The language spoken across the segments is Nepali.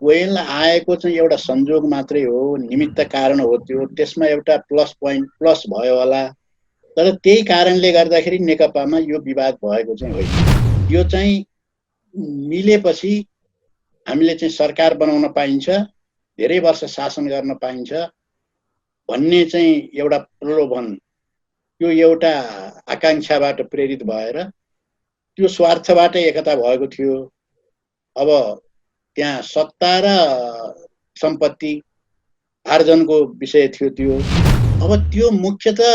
गोयल आएको चाहिँ एउटा संयोग मात्रै हो, निमित्त कारण हो त्यो। त्यसमा एउटा प्लस पोइन्ट प्लस भयो होला, तर त्यही कारणले गर्दाखेरि नेकपामा यो विवाद भएको चाहिँ होइन। यो चाहिँ मिलेपछि हामीले चाहिँ सरकार बनाउन पाइन्छ, धेरै वर्ष शासन गर्न पाइन्छ भन्ने चाहिँ एउटा प्रलोभन, त्यो एउटा आकांक्षाबाट प्रेरित भएर त्यो स्वार्थबाट एकता भएको थियो। अब त्यहाँ सत्ता र सम्पत्ति आर्जनको विषय थियो त्यो। अब त्यो मुख्यतः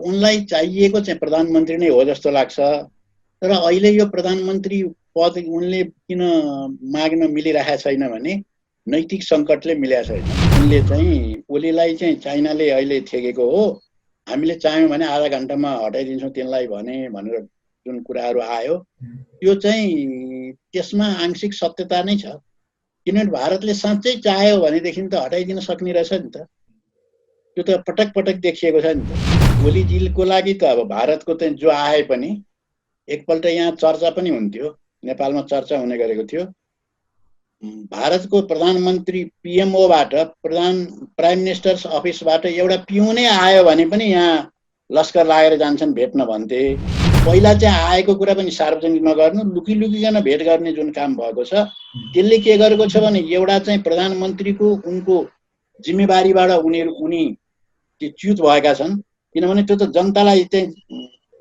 उनलाई चाहिएको चाहिँ प्रधानमन्त्री नै हो जस्तो लाग्छ। तर अहिले यो प्रधानमन्त्री पद उनले किन माग्न मिलिरहेको छैन भने नैतिक सङ्कटले मिलेको छैन। उनले चाहिँ ओलीलाई चाहिँ चाइनाले अहिले थेगेको हो, हामीले चाह्यौँ भने आधा घन्टामा हटाइदिन्छौँ तिनलाई भनेर जुन कुराहरू आयो, त्यो चाहिँ त्यसमा आंशिक सत्यता नै छ। किनभने भारतले साँच्चै चाह्यो भनेदेखि त हटाइदिन सक्ने रहेछ नि त। त्यो त पटक पटक देखिएको छ नि त। ओलीजीको लागि त अब भारतको चाहिँ जो आए पनि एकपल्ट यहाँ चर्चा पनि हुन्थ्यो, नेपालमा चर्चा हुने गरेको थियो। भारतको प्रधानमन्त्री पिएमओबाट प्राइम मिनिस्टर्स अफिसबाट एउटा पिउनै आयो भने पनि यहाँ लस्कर लागेर जान्छन् भेट्न भन्थे। पहिला चाहिँ आएको कुरा पनि सार्वजनिक नगर्नु, लुकिलुकिकन भेट गर्ने जुन काम भएको छ, त्यसले के गरेको छ भने एउटा चाहिँ प्रधानमन्त्रीको उनको जिम्मेवारीबाट उनी च्युत भएका छन्। किनभने त्यो त जनतालाई चाहिँ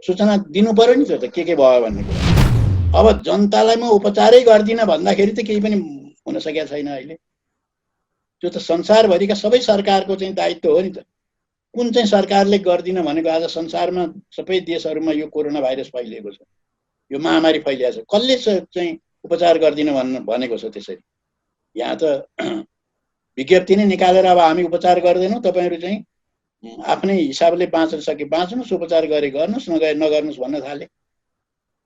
सूचना दिनु पर्यो नि, त्यो त के भयो भन्ने कुरा। अब जनतालाई म उपचारै गर्दिनँ भन्दाखेरि त केही पनि हुन सकेको छैन अहिले। त्यो त संसारभरिका सबै सरकारको चाहिँ दायित्व हो नि त। कुन चाहिँ सरकारले गर्दिन भनेको? आज संसारमा सबै देशहरूमा यो कोरोना भाइरस फैलिएको छ, यो महामारी फैलिएको छ, कसले चाहिँ उपचार गर्दिन भनेको छ? त्यसरी यहाँ त विज्ञप्ति नै निकालेर अब हामी उपचार गर्दैनौँ, तपाईँहरू चाहिँ आफ्नै हिसाबले बाँच्न सके बाँच्नुहोस्, उपचार गरे गर्नुहोस्, नगर्नुहोस् भन्न थाले।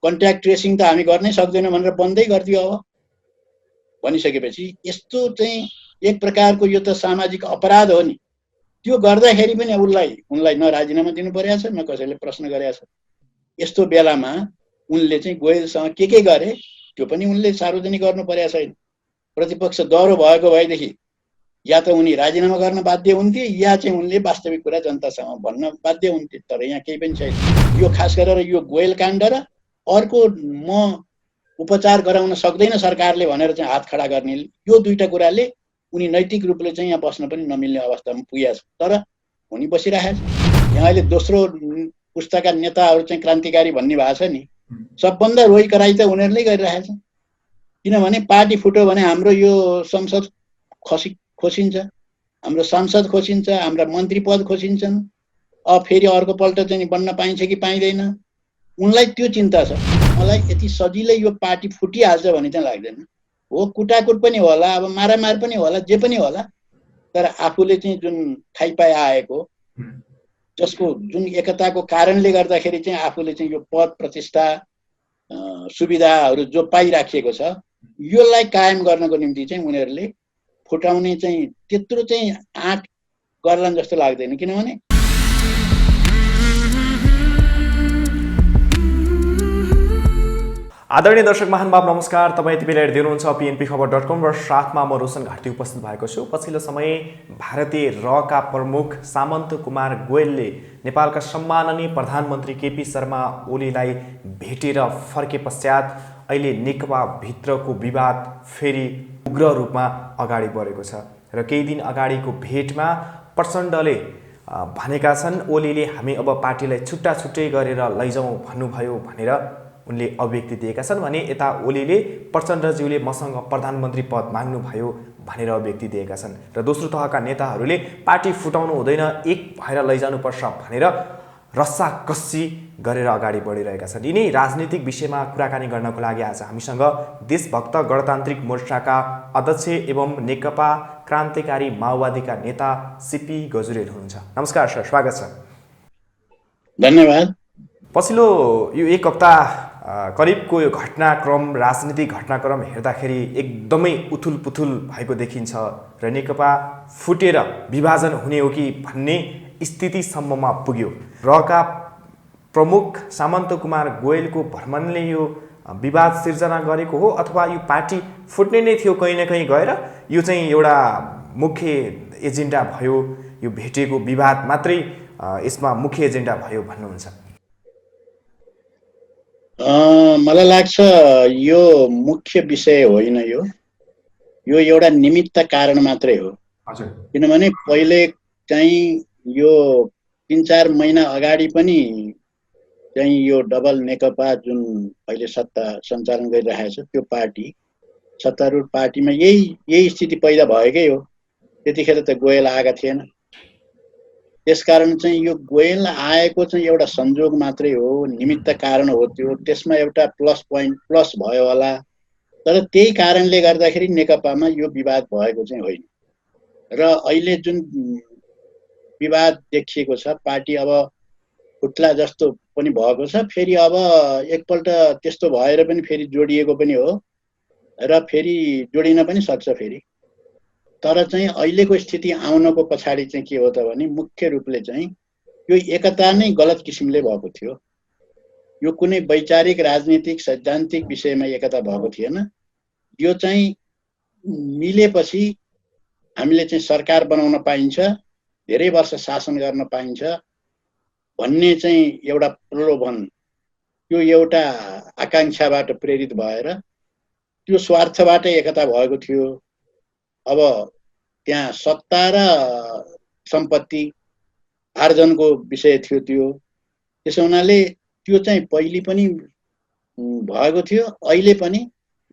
कन्ट्याक्ट ट्रेसिङ त हामी गर्नै सक्दैनौँ भनेर बन्दै गरिदियो। अब भनिसकेपछि यस्तो चाहिँ एक प्रकारको यो त सामाजिक अपराध हो नि। त्यो गर्दाखेरि पनि उनलाई न राजीनामा दिनु परेको छ, न कसैले प्रश्न गरेको छ। यस्तो बेलामा उनले चाहिँ गोयलसँग के गरे त्यो पनि उनले सार्वजनिक गर्नु परेको छैन। प्रतिपक्ष दह्रो भएको भएदेखि या त उनी राजीनामा गर्न बाध्य हुन्थे, या चाहिँ उनले वास्तविक कुरा जनतासँग भन्न बाध्य हुन्थे। तर यहाँ केही पनि छैन। यो खास गरेर यो गोयल काण्ड र अर्को म उपचार गराउन सक्दैन सरकारले भनेर चाहिँ हात खडा गर्ने, यो दुईटा कुराले उनी नैतिक रूपले चाहिँ यहाँ बस्न पनि नमिल्ने अवस्थामा पुगेका छ। तर उनी बसिरहेको छ। यहाँ अहिले दोस्रो पुस्ताका नेताहरू चाहिँ क्रान्तिकारी भन्ने भएको छ नि, सबभन्दा रोही कराई त उनीहरूले गरिरहेछ। किनभने पार्टी फुट्यो भने हाम्रो यो संसद खोसिन्छ, हाम्रो सांसद खोसिन्छ, हाम्रा मन्त्री पद खोसिन्छन्। अब फेरि अर्को पल्ट चाहिँ बन्न पाइन्छ कि पाइँदैन, उनलाई त्यो चिन्ता छ। मलाई यति सजिलै यो पार्टी फुटिहाल्छ भन्ने चाहिँ लाग्दैन। हो, कुटाकुट पनि होला, अब मारामार पनि होला, जे पनि होला, तर आफूले चाहिँ जुन खाइपाइ आएको, जसको जुन एकताको कारणले गर्दाखेरि चाहिँ आफूले चाहिँ यो पद प्रतिष्ठा सुविधाहरू जो पाइराखिएको छ, योलाई कायम गर्नको निम्ति चाहिँ उनीहरूले फुटाउने चाहिँ त्यत्रो चाहिँ आँट गर्लान् जस्तो लाग्दैन। किनभने आदरणीय दर्शक महानुभाव नमस्कार। तपाईँ यति बेला हेर्दै हुनुहुन्छ pnpखबर.com र साथमा म रोशन घाटी उपस्थित भएको छु। पछिल्लो समय भारतीय रका प्रमुख सामन्त कुमार गोयलले नेपालका सम्माननीय प्रधानमन्त्री केपी शर्मा ओलीलाई भेटेर फर्के पश्चात अहिले नेकपा भित्रको विवाद फेरि उग्र रूपमा अगाडि बढेको छ र केही दिन अगाडिको भेटमा प्रचण्डले भनेका छन् ओलीले हामी अब पार्टीलाई छुट्टा छुट्टै गरेर लैजाउँ भन्नुभयो भनेर उनले अभिव्यक्ति दिएका छन् भने यता ओलीले प्रचण्डज्यूले मसँग प्रधानमन्त्री पद माग्नुभयो भनेर अभिव्यक्ति दिएका छन् र दोस्रो तहका नेताहरूले पार्टी फुटाउनु हुँदैन, एक भएर लैजानुपर्छ भनेर रस्साकस्सी गरेर अगाडि बढिरहेका छन्। यिनै राजनीतिक विषयमा कुराकानी गर्नको लागि आज हामीसँग देशभक्त गणतान्त्रिक मोर्चाका अध्यक्ष एवं नेकपा क्रान्तिकारी माओवादीका नेता सीपी गजुरेल हुनुहुन्छ। नमस्कार सर, स्वागत छ। धन्यवाद। पछिल्लो यो एक हप्ता करिबको यो घटनाक्रम, राजनीतिक घटनाक्रम हेर्दाखेरि एकदमै उथुलपुथुल भएको देखिन्छ र नेकपा फुटेर विभाजन हुने हो कि भन्ने स्थितिसम्ममा पुग्यो। रका प्रमुख सामन्त कुमार गोयलको भ्रमणले यो विवाद सिर्जना गरेको हो अथवा यो पार्टी फुट्ने नै थियो कहीँ न कहीँ गएर यो चाहिँ एउटा मुख्य एजेन्डा भयो, यो भेटेको विवाद मात्रै यसमा मुख्य एजेन्डा भयो भन्नुहुन्छ? मलाई लाग्छ यो मुख्य विषय होइन, यो एउटा निमित्त कारण मात्रै हो। किनभने पहिले चाहिँ यो 3-4 महिना अगाडि पनि चाहिँ यो डबल नेकपा जुन अहिले सत्ता सञ्चालन गरिरहेको छ त्यो पार्टी सत्तारूढ पार्टीमा यही स्थिति पैदा भएकै हो। त्यतिखेर त गोयल आएका थिएन। त्यसकारण चाहिँ यो गोयल आएको चाहिँ एउटा संयोग मात्रै हो, निमित्त कारण हो त्यो। त्यसमा एउटा प्लस भयो होला, तर त्यही कारणले गर्दाखेरि नेकपामा यो विवाद भएको चाहिँ होइन। र अहिले जुन विवाद देखिएको छ पार्टी अब फुट्ला जस्तो पनि भएको छ। फेरि अब एकपल्ट त्यस्तो भएर पनि फेरि जोडिएको पनि हो र फेरि जोडिन पनि सक्छ फेरि। तर चाहिँ अहिलेको स्थिति आउनको पछाडि चाहिँ के हो त भने मुख्य रूपले चाहिँ यो एकता नै गलत किसिमले भएको थियो। यो कुनै वैचारिक राजनीतिक सैद्धान्तिक विषयमा एकता भएको थिएन। यो चाहिँ मिलेपछि हामीले चाहिँ सरकार बनाउन पाइन्छ, धेरै वर्ष शासन गर्न पाइन्छ भन्ने चाहिँ एउटा प्रलोभन, त्यो एउटा आकांक्षाबाट प्रेरित भएर त्यो स्वार्थबाट एकता भएको थियो। अब त्यहाँ सत्ता र सम्पत्ति आर्जनको विषय थियो त्यो। त्यसो हुनाले त्यो चाहिँ पहिले पनि भएको थियो, अहिले पनि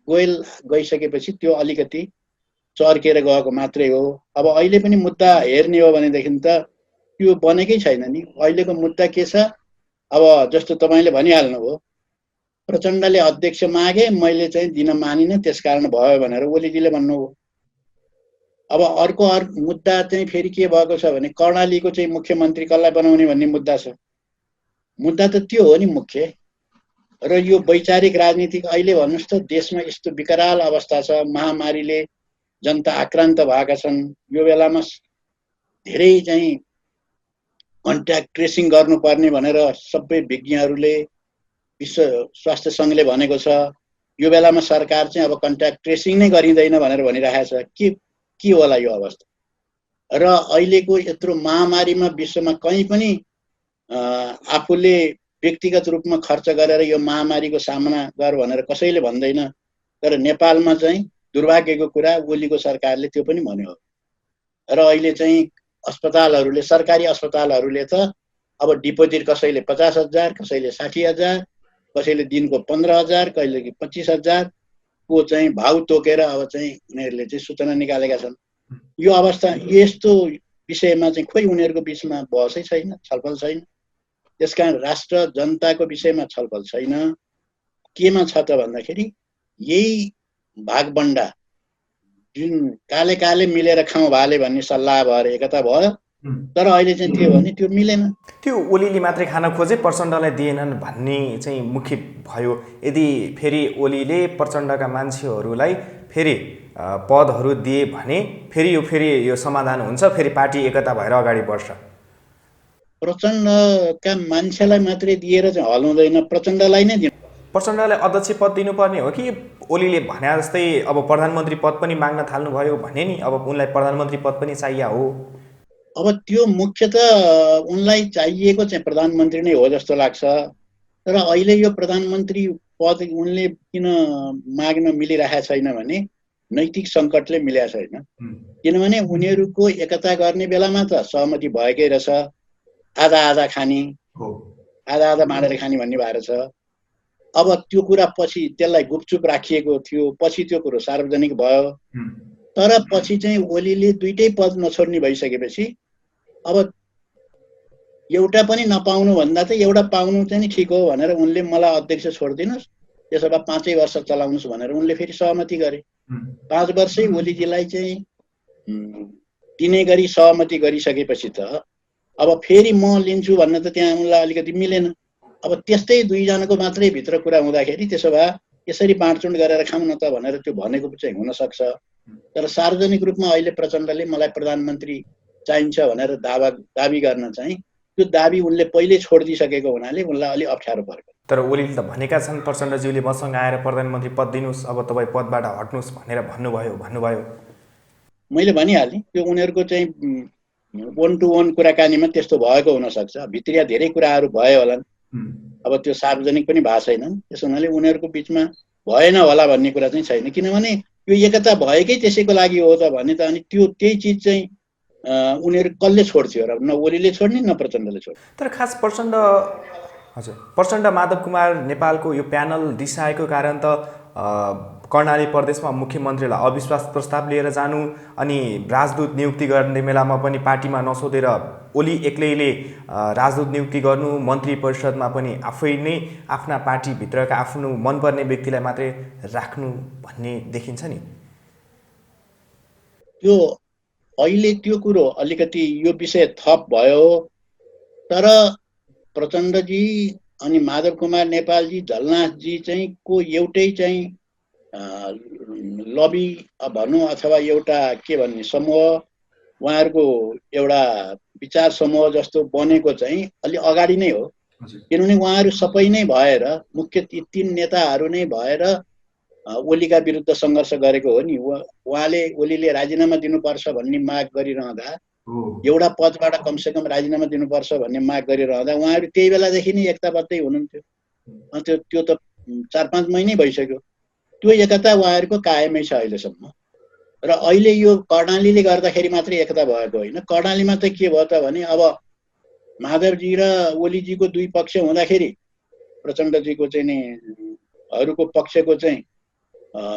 गोयल गइसकेपछि त्यो अलिकति चर्केर गएको मात्रै हो। अब अहिले पनि मुद्दा हेर्ने हो भनेदेखि त त्यो बनेकै छैन नि। अहिलेको मुद्दा के छ, अब जस्तो तपाईँले भनिहाल्नुभयो, प्रचण्डले अध्यक्ष मागे, मैले चाहिँ दिन मानिनँ, त्यसकारण भयो भनेर ओलीजीले भन्नुभयो। अब अर्को मुद्दा चाहिँ फेरि के भएको छ भने कर्णालीको चाहिँ मुख्यमन्त्री कसलाई बनाउने भन्ने मुद्दा छ। मुद्दा त त्यो हो नि मुख्य। र यो वैचारिक राजनीतिक अहिले भन्नुहोस् त देशमा यस्तो विकराल अवस्था छ, महामारीले जनता आक्रान्त भएका छन्। यो बेलामा धेरै चाहिँ कन्ट्याक्ट ट्रेसिङ गर्नुपर्ने भनेर सबै विज्ञहरूले विश्व स्वास्थ्य सङ्घले भनेको छ। यो बेलामा सरकार चाहिँ अब कन्ट्याक्ट ट्रेसिङ नै गरिँदैन भनेर भनिरहेको छ। के होला यो अवस्था? र अहिलेको यत्रो महामारीमा विश्वमा कहीँ पनि आफूले व्यक्तिगत रूपमा खर्च गरेर यो महामारीको सामना गर भनेर कसैले भन्दैन। तर नेपालमा चाहिँ दुर्भाग्यको कुरा ओलीको सरकारले त्यो पनि भन्यो। र अहिले चाहिँ अस्पतालहरूले, सरकारी अस्पतालहरूले त अब डिपोजिट कसैले 50,000, कसैले 60,000, कसैले दिनको 15,000, कहिले 25,000 को चाहिँ भाउ तोकेर अब चाहिँ उनीहरूले चाहिँ सूचना निकालेका छन्। यो अवस्था, यस्तो विषयमा चाहिँ खोइ उनीहरूको बिचमा बहसै छैन, छलफल छैन। त्यसकारण राष्ट्र जनताको विषयमा छलफल छैन। केमा छ त भन्दाखेरि यही भागबण्डा जुन काले काले मिलेर खाउँ भाले भन्ने सल्लाह भएर एकता भयो। तर अहिले चाहिँ त्यो भने त्यो मिलेन। त्यो ओलीले मात्रै खान खोजे, प्रचण्डलाई दिएनन् भन्ने चाहिँ मुख्य भयो। यदि फेरि ओलीले प्रचण्डका मान्छेहरूलाई फेरि पदहरू दिए भने फेरि यो समाधान हुन्छ, फेरि पार्टी एकता भएर अगाडि बढ्छ। प्रचण्डका मान्छेलाई मात्रै दिएर चाहिँ हल हुँदैन, प्रचण्डलाई नै दिनु। प्रचण्डलाई अध्यक्ष पद दिनुपर्ने हो कि ओलीले भने जस्तै अब प्रधानमन्त्री पद पनि माग्न थाल्नुभयो भने नि अब उनलाई प्रधानमन्त्री पद पनि चाहिए हो? अब त्यो मुख्यतः उनलाई चाहिएको चाहिँ प्रधानमन्त्री नै हो जस्तो लाग्छ। तर अहिले यो प्रधानमन्त्री पद उनले किन माग्न मिलिरहेको छैन भने नैतिक सङ्कटले मिलेको छैन। किनभने उनीहरूको एकता गर्ने बेलामा त सहमति भएकै रहेछ, आधा आधा खाने, आधा आधा बाँडेर खाने भन्ने भएर छ। अब त्यो कुरा पछि त्यसलाई गुपचुप राखिएको थियो, पछि त्यो कुरो सार्वजनिक भयो। तर पछि चाहिँ ओलीले दुईटै पद नछोड्ने भइसकेपछि अब एउटा पनि नपाउनु भन्दा त एउटा पाउनु चाहिँ नि ठिक हो भनेर उनले मलाई अध्यक्ष छोडिदिनुहोस्, त्यसो भए 5 वर्ष चलाउनुहोस् भनेर उनले फेरि सहमति गरे। 5 वर्षै ओलीजीलाई चाहिँ दिने गरी सहमति गरिसकेपछि त अब फेरि म लिन्छु भन्न त त्यहाँ उनलाई अलिकति मिलेन। अब त्यस्तै दुईजनाको मात्रै भित्र कुरा हुँदाखेरि त्यसो भए यसरी बाँडचुँड गरेर खाउँ न त भनेर त्यो भनेको चाहिँ हुनसक्छ। तर सार्वजनिक रूपमा अहिले प्रचण्डले मलाई प्रधानमन्त्री चाहिन्छ भनेर दाबी गर्न चाहिँ त्यो दाबी उनले पहिले छोडिदिइसकेको हुनाले उनलाई अलि अप्ठ्यारो पर्यो। तर ओलीले त भनेका छन् प्रचण्डज्यूले मसँग आएर प्रधानमन्त्री पद दिनुहोस्, अब तपाईँ पदबाट हट्नुहोस् भनेर भन्नुभयो। मैले भनिहालेँ त्यो उनीहरूको चाहिँ वान टु वान कुराकानीमा त्यस्तो भएको हुनसक्छ, भित्रिया धेरै कुराहरू भए होलान्, अब त्यो सार्वजनिक पनि भएको छैनन्। त्यस हुनाले उनीहरूको बिचमा भएन होला भन्ने कुरा चाहिँ छैन, किनभने यो एकता भएकै त्यसैको लागि हो त भने त अनि त्यही चिज चाहिँ उनीहरू कसले छोड्थ्यो र? न ओलीले छोड्ने न प्रचण्डले छोड्ने। तर खास प्रचण्ड माधव कुमार नेपालको यो प्यानल दिइसकेको कारण त कर्णाली प्रदेशमा मुख्यमन्त्रीलाई अविश्वास प्रस्ताव लिएर जानु अनि राजदूत नियुक्ति गर्ने बेलामा पनि पार्टीमा नसोधेर ओली एक्लैले राजदूत नियुक्ति गर्नु, मन्त्री परिषदमा पनि आफै नै आफ्ना पार्टीभित्रका आफ्नो मनपर्ने व्यक्तिलाई मात्रै राख्नु भन्ने देखिन्छ नि। त्यो अहिले त्यो कुरो अलिकति यो विषय थप भयो, तर प्रचण्डजी अनि माधव कुमार नेपालजी, झलनाथजी चाहिँ को एउटै चाहिँ लबी भनौँ अथवा एउटा के भन्ने समूह, उहाँहरूको एउटा विचार समूह जस्तो बनेको चाहिँ अलि अगाडि नै हो। किनभने उहाँहरू सबै नै भएर मुख्य तीन नेताहरू नै भएर ओलीका विरुद्ध सङ्घर्ष गरेको हो नि। उहाँले ओलीले राजीनामा दिनुपर्छ भन्ने माग गरिरहँदा, एउटा पदबाट कमसेकम राजीनामा दिनुपर्छ भन्ने माग गरिरहँदा उहाँहरू त्यही बेलादेखि नै एकताबद्धै हुनुहुन्थ्यो। त्यो त 4-5 महिनै भइसक्यो। त्यो एकता उहाँहरूको कायमै छ अहिलेसम्म। र अहिले यो कर्णालीले गर्दाखेरि मात्रै एकता भएको होइन। कर्णालीमा त के भयो त भने अब माधवजी र ओलीजीको दुई पक्ष हुँदाखेरि प्रचण्डजीको चाहिँ नि अरूको पक्षको चाहिँ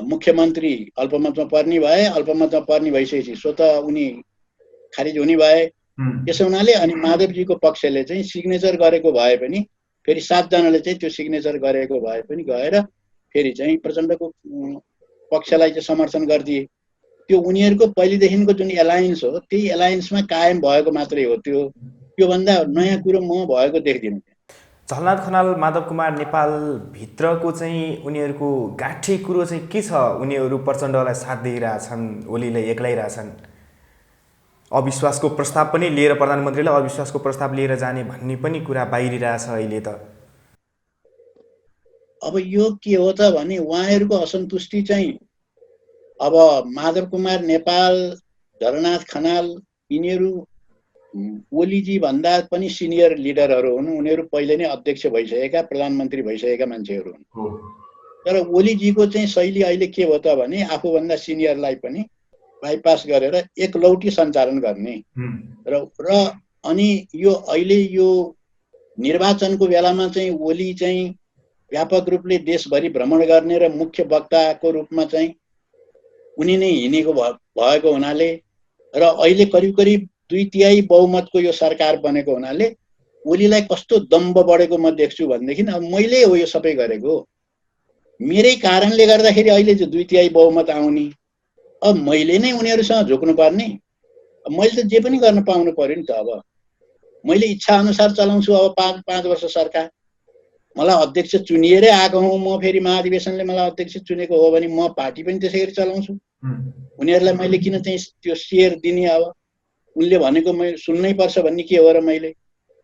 मुख्यमन्त्री अल्पमतमा पर्ने भए, अल्पमतमा पर्ने भइसकेपछि स्वतः उनी खारिज हुने भए। त्यसो हुनाले अनि माधवजीको पक्षले चाहिँ सिग्नेचर गरेको भए पनि फेरि 7 जनाले चाहिँ त्यो सिग्नेचर गरेको भए पनि गएर फेरि चाहिँ प्रचण्डको पक्षलाई चाहिँ समर्थन गरिदिए। त्यो उनीहरूको पहिलेदेखिको जुन एलायन्स हो त्यही एलायन्समा कायम भएको मात्रै हो। त्योभन्दा नयाँ कुरो म भएको देख्दिनँ। झलनाथ खनाल, माधव कुमार नेपाल भित्रको चाहिँ उनीहरूको गाँठी कुरो चाहिँ के छ? उनीहरू प्रचण्डलाई साथ दिइरहेछन्, ओलीलाई एक्लाइरहेछन्, अविश्वासको प्रस्ताव पनि लिएर प्रधानमन्त्रीलाई अविश्वासको प्रस्ताव लिएर जाने भन्ने पनि कुरा बाहिरिरहेछ अहिले त। अब यो के हो त भने उहाँहरूको असन्तुष्टि चाहिँ अब माधव कुमार नेपाल, झलनाथ खनाल यिनीहरू ओलीजी भन्दा पनि सिनियर लिडरहरू हुन्। उनीहरू पहिले नै अध्यक्ष भइसकेका, प्रधानमन्त्री भइसकेका मान्छेहरू हुन्। तर ओलीजीको चाहिँ शैली अहिले के हो त भने आफूभन्दा सिनियरलाई पनि बाइपास गरेर एकलौटी सञ्चालन गर्ने र अनि यो अहिले यो निर्वाचनको बेलामा चाहिँ ओली चाहिँ व्यापक रूपले देशभरि भ्रमण गर्ने र मुख्य वक्ताको रूपमा चाहिँ उनी नै हिँडेको भएको हुनाले र अहिले करिब करिब 2/3 बहुमतको यो सरकार बनेको हुनाले ओलीलाई कस्तो दम्ब बढेको म देख्छु भनेदेखि अब मैले हो यो सबै गरेको, मेरै कारणले गर्दाखेरि अहिले चाहिँ 2/3 बहुमत आउने, अब मैले नै उनीहरूसँग झुक्नु पर्ने, मैले त जे पनि गर्न पाउनु पर्यो नि त। अब मैले इच्छा अनुसार चलाउँछु अब 5 वर्ष सरकार, मलाई अध्यक्ष चुनिएरै आएको हुँ म, फेरि महाधिवेशनले मलाई अध्यक्ष चुनेको हो भने म पार्टी पनि त्यसै गरी चलाउँछु। उनीहरूलाई मैले किन चाहिँ त्यो सेयर दिने? अब उनले भनेको मैले सुन्नै पर्छ भन्ने के हो र मैले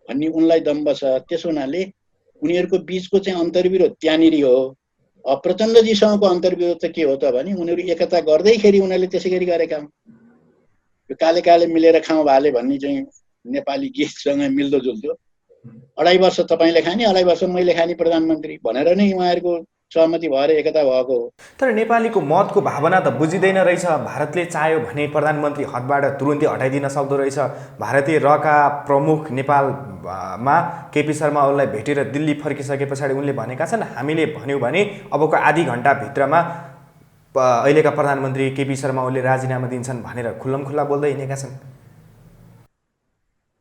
भन्ने उनलाई दम्ब छ। त्यसो हुनाले उनीहरूको बिचको चाहिँ अन्तर्विरोध त्यहाँनिर हो। प्रचण्डजीसँगको अन्तर्विरोध त के हो त भने उनीहरू एकता गर्दैखेरि उनीहरूले त्यसै गरी गरेका हुन्। यो काले काले मिलेर खाउँ भाले भन्ने चाहिँ नेपाली गीतसँग मिल्दोजुल्दो, 2.5 वर्ष तपाईँले खाने 2.5 वर्ष मैले खाने प्रधानमन्त्री भनेर नै उहाँहरूको सहमति भएर एकता भएको हो। तर नेपालीको मतको भावना त बुझिँदैन रहेछ। भारतले चाह्यो भने प्रधानमन्त्री हदबाट तुरुन्तै हटाइदिन सक्दो रहेछ। भारतीय रका प्रमुख नेपालमा केपी शर्मा ओलीलाई भेटेर दिल्ली फर्किसके पछाडि उनले भनेका छन्, हामीले भन्यौँ भने अबको आधी घन्टाभित्रमा अहिलेका प्रधानमन्त्री केपी शर्मा ओलीले राजीनामा दिन्छन् भनेर खुल्लमखुल्ला बोल्दै हिँडेका छन्।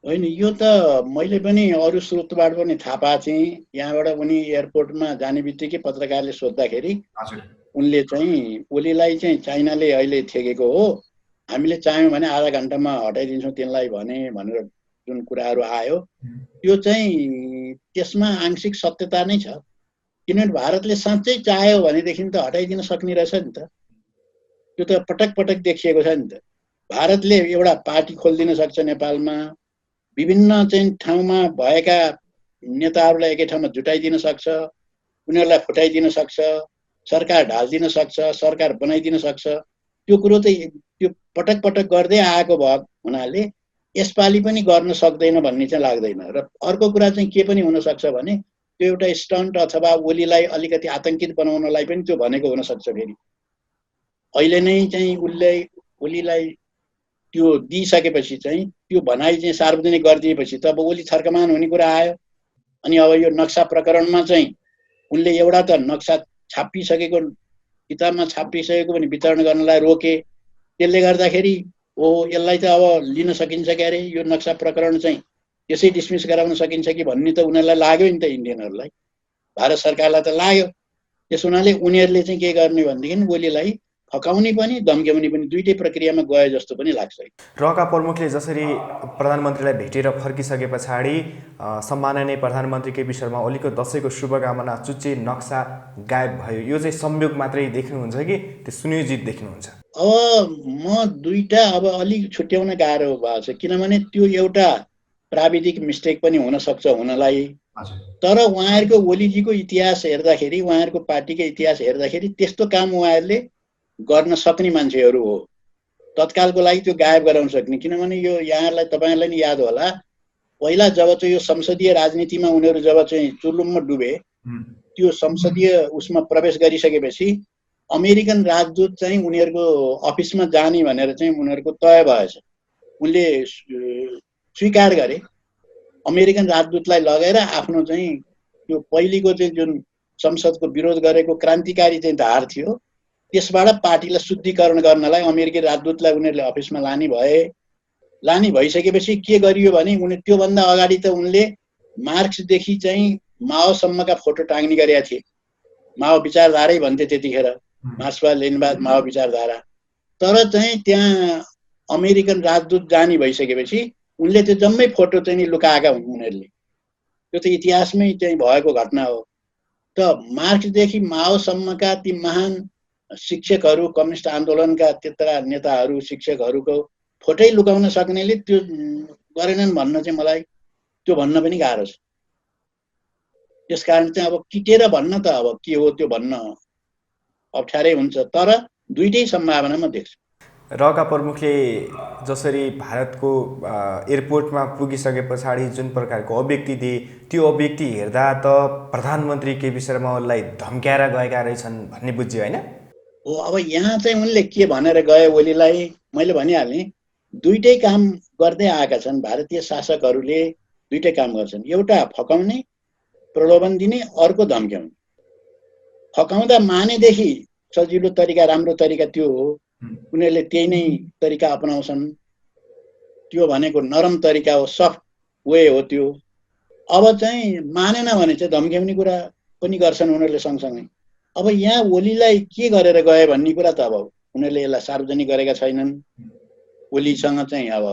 होइन, यो त मैले पनि अरू स्रोतबाट पनि थाहा पाएको थिएँ। यहाँबाट उनी एयरपोर्टमा जाने बित्तिकै पत्रकारले सोद्धाखेरि उनले चाहिँ ओलीलाई चाहिँ चाइनाले अहिले थेगेको हो, हामीले चाह्यौँ भने आधा घन्टामा हटाइदिन्छौँ तिनलाई भनेर जुन कुराहरू आयो त्यो चाहिँ त्यसमा आंशिक सत्यता नै छ। किनभने भारतले साँच्चै चाह्यो भनेदेखि त हटाइदिन सक्ने रहेछ नि त। त्यो त पटक पटक देखिएको छ नि त। भारतले एउटा पार्टी खोलिदिन सक्छ नेपालमा, विभिन्न चाहिँ ठाउँमा भएका नेताहरूलाई एकै ठाउँमा जुटाइदिन सक्छ, उनीहरूलाई फुटाइदिन सक्छ, सरकार ढाल्दिन सक्छ, सरकार बनाइदिन सक्छ। त्यो कुरो चाहिँ त्यो पटक पटक गर्दै आएको भएको हुनाले यसपालि पनि गर्न सक्दैन भन्ने चाहिँ लाग्दैन। र अर्को कुरा चाहिँ के पनि हुनसक्छ भने त्यो एउटा स्टन्ट अथवा ओलीलाई अलिकति आतंकित बनाउनलाई पनि त्यो भनेको हुनसक्छ। फेरि अहिले नै चाहिँ ओलीलाई त्यो दिइसकेपछि चाहिँ त्यो भनाइ चाहिँ सार्वजनिक गरिदिएपछि त अब ओली थर्कमान हुने कुरा आयो। अनि अब यो नक्सा प्रकरणमा चाहिँ उनले एउटा त नक्सा छापिसकेको किताबमा छापिसकेको पनि वितरण गर्नलाई रोके। त्यसले गर्दाखेरि यसलाई त अब लिन सकिन्छ के अरे, यो नक्सा प्रकरण चाहिँ त्यसै डिसमिस गराउन सकिन्छ कि भन्ने त उनीहरूलाई लाग्यो नि त, इन्डियनहरूलाई, भारत सरकारलाई त लाग्यो। त्यस हुनाले उनीहरूले चाहिँ के गर्ने भनेदेखि ओलीलाई फकाउने पनि धम्क्याउने पनि दुईटै प्रक्रियामा गए जस्तो पनि लाग्छ। रका प्रमुखले जसरी प्रधानमन्त्रीलाई भेटेर फर्किसके पछाडि सम्माननीय प्रधानमन्त्री केपी शर्मा ओलीको दसैँको शुभकामना चुच्चे नक्सा गायब भयो, यो चाहिँ संयोग मात्रै देख्नुहुन्छ कि त्यो सुनियोजित देख्नुहुन्छ? अब म दुईटा अब अलिक छुट्याउन गाह्रो भएको छ, किनभने त्यो एउटा प्राविधिक मिस्टेक पनि हुनसक्छ हुनलाई। तर उहाँहरूको ओलीजीको इतिहास हेर्दाखेरि, उहाँहरूको पार्टीको इतिहास हेर्दाखेरि त्यस्तो काम उहाँहरूले गर्न सक्ने मान्छेहरू हो। तत्कालको लागि त्यो गायब गराउन सक्ने, किनभने यो यहाँहरूलाई तपाईँहरूलाई नि याद होला, पहिला जब चाहिँ यो संसदीय राजनीतिमा उनीहरू जब चाहिँ चुर्लुममा डुबे, त्यो संसदीय उसमा प्रवेश गरिसकेपछि अमेरिकन राजदूत चाहिँ उनीहरूको अफिसमा जाने भनेर चाहिँ उनीहरूको तय भएछ। उनले स्वीकार गरे, अमेरिकन राजदूतलाई लगेर आफ्नो चाहिँ त्यो पहिलेको चाहिँ जुन संसदको विरोध गरेको क्रान्तिकारी चाहिँ धार थियो त्यसबाट पार्टीलाई शुद्धिकरण गर्नलाई अमेरिकी राजदूतलाई उनीहरूले अफिसमा लाने भइसकेपछि के गरियो भने उनी त्योभन्दा अगाडि त उनले मार्क्सदेखि चाहिँ माओसम्मका फोटो टाङ्ने गरेका थिए। माओ विचारधारै भन्थे त्यतिखेर, मार्क्सवाद लेनिनवाद माओ विचारधारा। तर चाहिँ त्यहाँ अमेरिकन राजदूत जाने भइसकेपछि उनले त्यो जम्मै फोटो चाहिँ लुकाएका हुन् उनीहरूले। त्यो त इतिहासमै चाहिँ भएको घटना हो। त मार्क्सदेखि माओसम्मका ती महान शिक्षकहरू, कम्युनिस्ट आन्दोलनका त्यत्रा नेताहरू, शिक्षकहरूको फोटै लुकाउन सक्नेले त्यो गरेनन् भन्न चाहिँ मलाई त्यो भन्न पनि गाह्रो छ। त्यसकारण चाहिँ अब किटेर भन्न त अब के हो त्यो भन्न अप्ठ्यारै हुन्छ। तर दुईटै सम्भावना म देख्छु। रका प्रमुखले जसरी भारतको एयरपोर्टमा पुगिसके पछाडि जुन प्रकारको अभिव्यक्ति दिए, त्यो अभिव्यक्ति हेर्दा त प्रधानमन्त्री केपी शर्मा ओलीलाई धम्क्याएर गएका रहेछन् भन्ने बुझ्यो होइन? हो, अब यहाँ चाहिँ उनले के भनेर गए ओलीलाई, मैले भनिहालेँ, दुईटै काम गर्दै आएका छन्। भारतीय शासकहरूले दुईटै काम गर्छन्, एउटा फकाउने प्रलोभन दिने, अर्को धम्क्याउने। फकाउँदा मानेदेखि सजिलो तरिका, राम्रो तरिका त्यो हो, उनीहरूले त्यही नै तरिका अपनाउँछन्। त्यो भनेको नरम तरिका हो, सफ्ट वे हो त्यो। अब चाहिँ मानेन भने चाहिँ धम्क्याउने कुरा पनि गर्छन् उनीहरूले सँगसँगै। अब यहाँ ओलीलाई के गरेर गए भन्ने कुरा त अब उनीहरूले यसलाई सार्वजनिक गरेका छैनन्। ओलीसँग चाहिँ अब